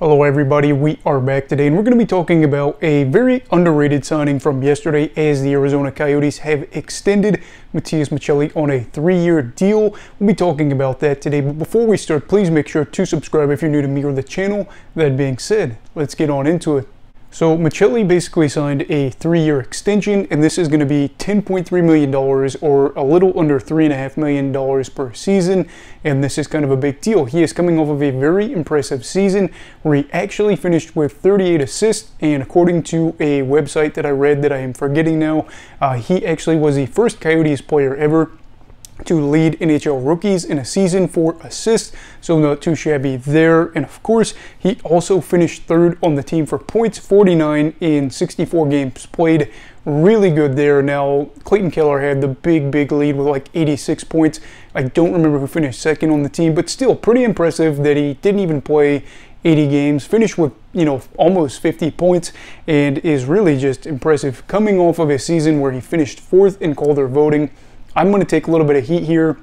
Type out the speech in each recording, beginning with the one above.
Hello everybody, we are back today and we're going to be talking about a very underrated signing from yesterday as the Arizona Coyotes have extended Matias Maccelli on a 3-year deal. We'll be talking about that today, but before we start, please make sure to subscribe if you're new to me or the channel. That being said, let's get on into it. So Maccelli basically signed a 3-year extension, and this is going to be $10.3 million or a little under $3.5 million per season, and this is kind of a big deal. He is coming off of a very impressive season where he actually finished with 38 assists, and according to a website that I read that I am forgetting now, he actually was the first Coyotes player ever to lead NHL rookies in a season for assists, so not too shabby there. And of course, he also finished third on the team for points, 49 in 64 games played. Really good there. Now, Clayton Keller had the big lead with like 86 points. I don't remember who finished second on the team, but still pretty impressive that he didn't even play 80 games, finished with, almost 50 points, and is really just impressive coming off of a season where he finished 4th in Calder voting. I'm going to take a little bit of heat here,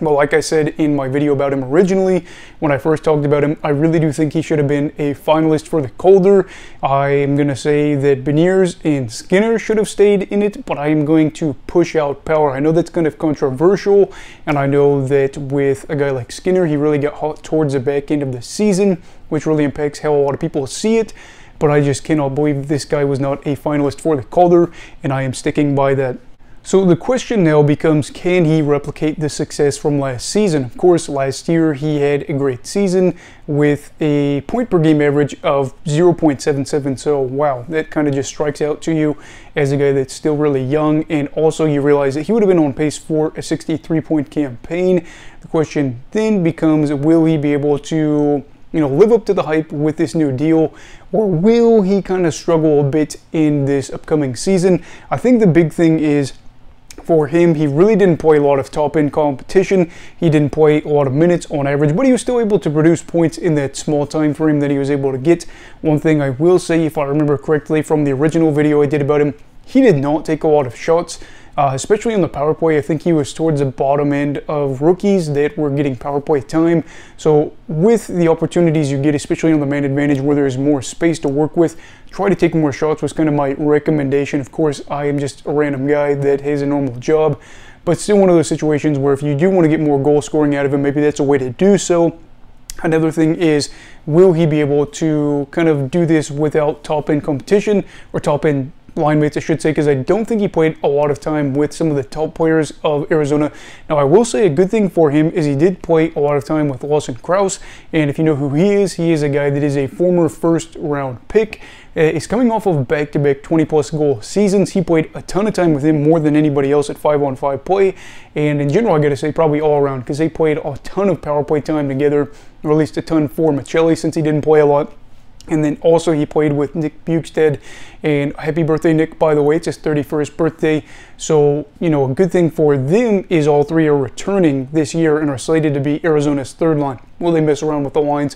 but like I said in my video about him originally, when I first talked about him, I really do think he should have been a finalist for the Calder. I am going to say that Beniers and Skinner should have stayed in it, but I am going to push out Power. I know that's kind of controversial, and I know that with a guy like Skinner, he really got hot towards the back end of the season, which really impacts how a lot of people see it, but I just cannot believe this guy was not a finalist for the Calder, and I am sticking by that. So the question now becomes, can he replicate the success from last season? Of course, last year he had a great season with a point per game average of 0.77. So wow, that kind of just strikes out to you as a guy that's still really young. And also you realize that he would have been on pace for a 63-point campaign. The question then becomes, will he be able to live up to the hype with this new deal, or will he kind of struggle a bit in this upcoming season? I think the big thing is, for him, he really didn't play a lot of top-end competition. He didn't play a lot of minutes on average, but he was still able to produce points in that small time frame that he was able to get. One thing I will say, if I remember correctly from the original video I did about him, he did not take a lot of shots, especially on the power play. I think he was towards the bottom end of rookies that were getting power play time. So with the opportunities you get, especially on the man advantage where there's more space to work with, try to take more shots was kind of my recommendation. Of course, I am just a random guy that has a normal job, but still one of those situations where if you do want to get more goal scoring out of him, maybe that's a way to do so. Another thing is, will he be able to kind of do this without top-end competition, or top-end line mates, I should say, because I don't think he played a lot of time with some of the top players of Arizona. Now, I will say a good thing for him is he did play a lot of time with Lawson Crouse, and if you know who he is a guy that is a former first-round pick. He's coming off of back-to-back 20-plus goal seasons. He played a ton of time with him, more than anybody else at 5-on-5 play, and in general, I gotta say probably all around, because they played a ton of power play time together, or at least a ton for Maccelli since he didn't play a lot. And then also he played with Nick Bukestad, and happy birthday, Nick, by the way. It's his 31st birthday. So, a good thing for them is all three are returning this year and are slated to be Arizona's third line. Will they mess around with the lines?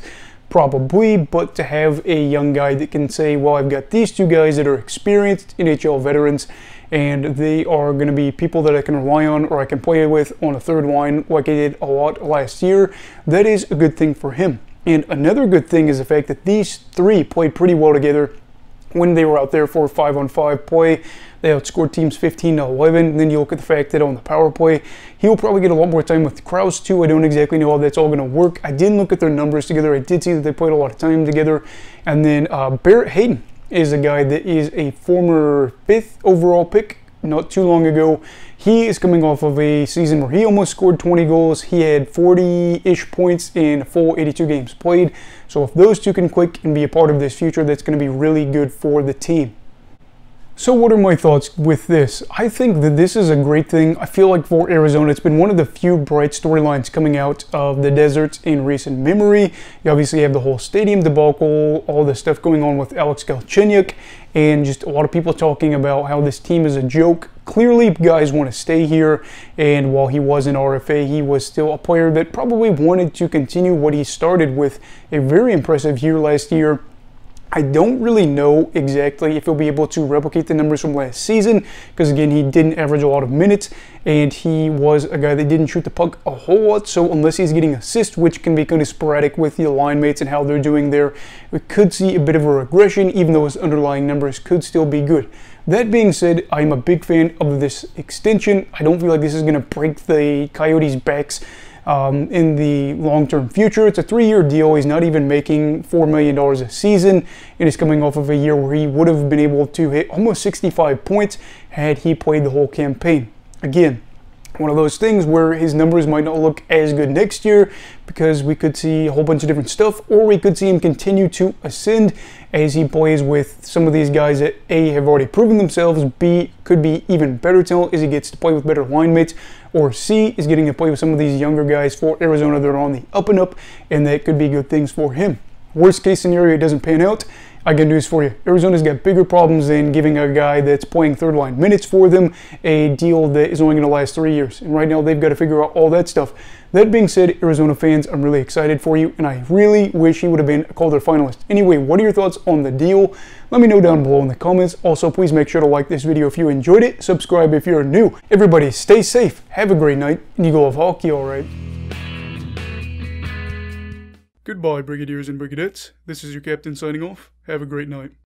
Probably, but to have a young guy that can say, well, I've got these two guys that are experienced NHL veterans, and they are going to be people that I can rely on or I can play with on a third line like I did a lot last year, that is a good thing for him. And another good thing is the fact that these three played pretty well together when they were out there for 5-on-5 play. They outscored teams 15-11. Then you look at the fact that on the power play, he'll probably get a lot more time with Crouse too. I don't exactly know how that's all going to work. I didn't look at their numbers together. I did see that they played a lot of time together. And then Barrett Hayton is a guy that is a former 5th overall pick not too long ago. He is coming off of a season where he almost scored 20 goals. He had 40-ish points in a full 82 games played. So if those two can click and be a part of this future, that's going to be really good for the team. So what are my thoughts with this? I think that this is a great thing. I feel like for Arizona, it's been one of the few bright storylines coming out of the deserts in recent memory. You obviously have the whole stadium debacle, all the stuff going on with Alex Galchenyuk, and just a lot of people talking about how this team is a joke. Clearly, guys want to stay here, and while he was an RFA, he was still a player that probably wanted to continue what he started with a very impressive year last year. I don't really know exactly if he'll be able to replicate the numbers from last season, because again, he didn't average a lot of minutes, and he was a guy that didn't shoot the puck a whole lot, so unless he's getting assists, which can be kind of sporadic with the line mates and how they're doing there, we could see a bit of a regression, even though his underlying numbers could still be good. That being said, I'm a big fan of this extension. I don't feel like this is going to break the Coyotes' backs in the long-term future. It's a 3-year deal. He's not even making $4 million a season, and he's coming off of a year where he would have been able to hit almost 65 points had he played the whole campaign. Again, one of those things where his numbers might not look as good next year because we could see a whole bunch of different stuff, or we could see him continue to ascend as he plays with some of these guys that A, have already proven themselves, B, could be even better talent as he gets to play with better line mates, or C, is getting to play with some of these younger guys for Arizona that are on the up and up, and that could be good things for him. Worst case scenario, it doesn't pan out. I got news for you. Arizona's got bigger problems than giving a guy that's playing third line minutes for them a deal that is only going to last 3 years. And right now they've got to figure out all that stuff. That being said, Arizona fans, I'm really excited for you, and I really wish he would have been a Calder finalist. Anyway, what are your thoughts on the deal? Let me know down below in the comments. Also, please make sure to like this video if you enjoyed it. Subscribe if you're new. Everybody, stay safe. Have a great night, and you go have hockey all right. Goodbye, Brigadiers and Brigadettes. This is your captain signing off. Have a great night.